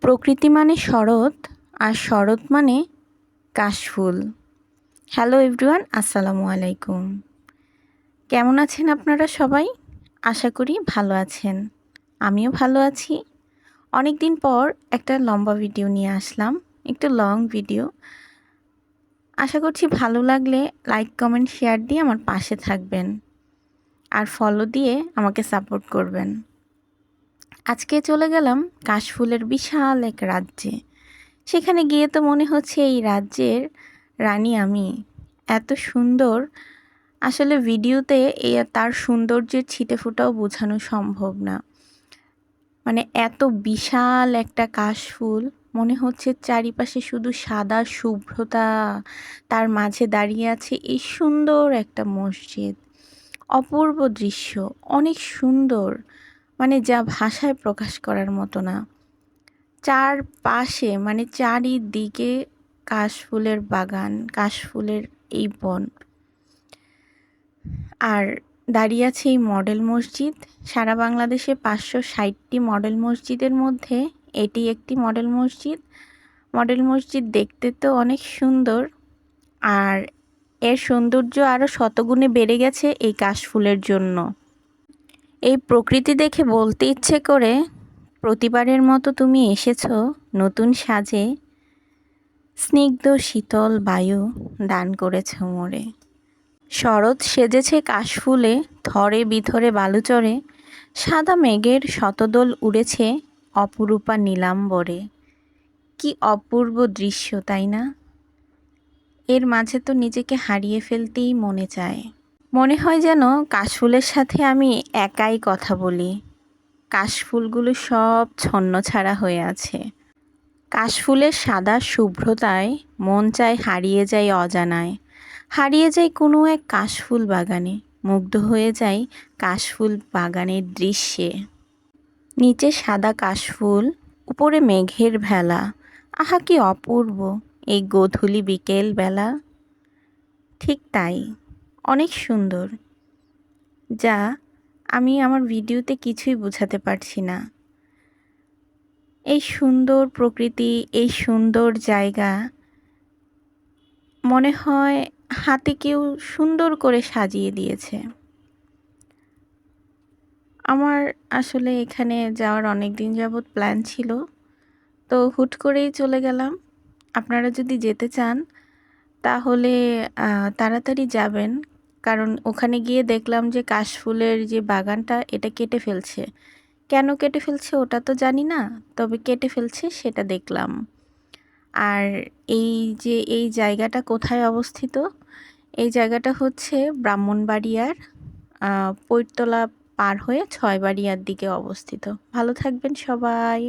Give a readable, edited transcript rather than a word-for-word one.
প্রকৃতি মানে শরৎ আর শরৎ মানে কাশফুল। হ্যালো এভরিওয়ান, আসসালামু আলাইকুম। কেমন আছেন আপনারা সবাই? আশা করি ভালো আছেন। আমিও ভালো আছি। অনেক দিন পর একটা লম্বা ভিডিও নিয়ে আসলাম, একটু লং ভিডিও। আশা করছি ভালো লাগলে লাইক কমেন্ট শেয়ার দিয়ে আমার পাশে থাকবেন আর ফলো দিয়ে আমাকে সাপোর্ট করবেন। আজকে চলে গেলাম কাশফুলের বিশাল এক রাজ্যে। সেখানে গিয়ে তো মনে হচ্ছে এই রাজ্যের রানী আমি। এত সুন্দর, আসলে ভিডিওতে তার সৌন্দর্যের ছিটেফোঁটাও বোঝানো সম্ভব না। মানে এত বিশাল একটা কাশফুল, মনে হচ্ছে চারিপাশে শুধু সাদা শুভ্রতা, তার মাঝে দাঁড়িয়ে আছে এই সুন্দর একটা মসজিদ। অপূর্ব দৃশ্য, অনেক সুন্দর, মানে যা ভাষায় প্রকাশ করার মতো না। চারপাশে মানে চারিদিকে কাশফুলের বাগান, কাশফুলের এই বন। আর দাঁড়িয়ে আছে এই মডেল মসজিদ। সারা বাংলাদেশে 560টি মডেল মসজিদের মধ্যে এটি একটি মডেল মসজিদ। মডেল মসজিদ দেখতে তো অনেক সুন্দর, আর এর সৌন্দর্য আরও শতগুণে বেড়ে গেছে এই কাশফুলের জন্য। এই প্রকৃতি দেখে বলতে ইচ্ছে করে, প্রতিবারের মতো তুমি এসেছো নতুন সাজে, স্নিগ্ধ শীতল বায়ু দান করেছ মোরে। শরৎ সেজেছে কাশফুলে, থরে বিথরে বালুচরে, সাদা মেঘের শতদল উড়েছে অপরূপা নীলাম্বরে। কি অপূর্ব দৃশ্য, তাই না? এর মাঝে তো নিজেকে হারিয়ে ফেলতেই মনে চায়। মনে হয় যেন কাশফুলের সাথে আমি একাই কথা বলি। কাশফুলগুলো সব ছন্নছাড়া হয়ে আছে। কাশফুলের সাদা শুভ্রতায় মন চায় হারিয়ে যায় অজানায়, হারিয়ে যায় কোনো এক কাশফুল বাগানে, মুগ্ধ হয়ে যায় কাশফুল বাগানের দৃশ্যে। নিচে সাদা কাশফুল, উপরে মেঘের ভেলা। আহা কি অপূর্ব এই গোধূলি বিকেল বেলা। ঠিক তাই, অনেক সুন্দর, যা আমি আমার ভিডিওতে কিছুই বোঝাতে পারছি না। এই সুন্দর প্রকৃতি, এই সুন্দর জায়গা, মনে হয় হাতে কেউ সুন্দর করে সাজিয়ে দিয়েছে। আমার আসলে এখানে যাওয়ার অনেক দিন যাবৎ প্ল্যান ছিল, তো হুট করেই চলে গেলাম। আপনারা যদি যেতে চান তাহলে তাড়াতাড়ি যাবেন, কারণ ওখানে গিয়ে দেখলাম যে কাশফুলের যে বাগানটা এটা কেটে ফেলছে। কেন কেটে ফেলছে ওটা তো জানি না, তবে কেটে ফেলছে সেটা দেখলাম। আর এই যে এই জায়গাটা কোথায় অবস্থিত, এই জায়গাটা হচ্ছে ব্রাহ্মণবাড়িয়ার পৈরতলা পার হয়ে ছয়বাড়িয়ার দিকে অবস্থিত। ভালো থাকবেন সবাই।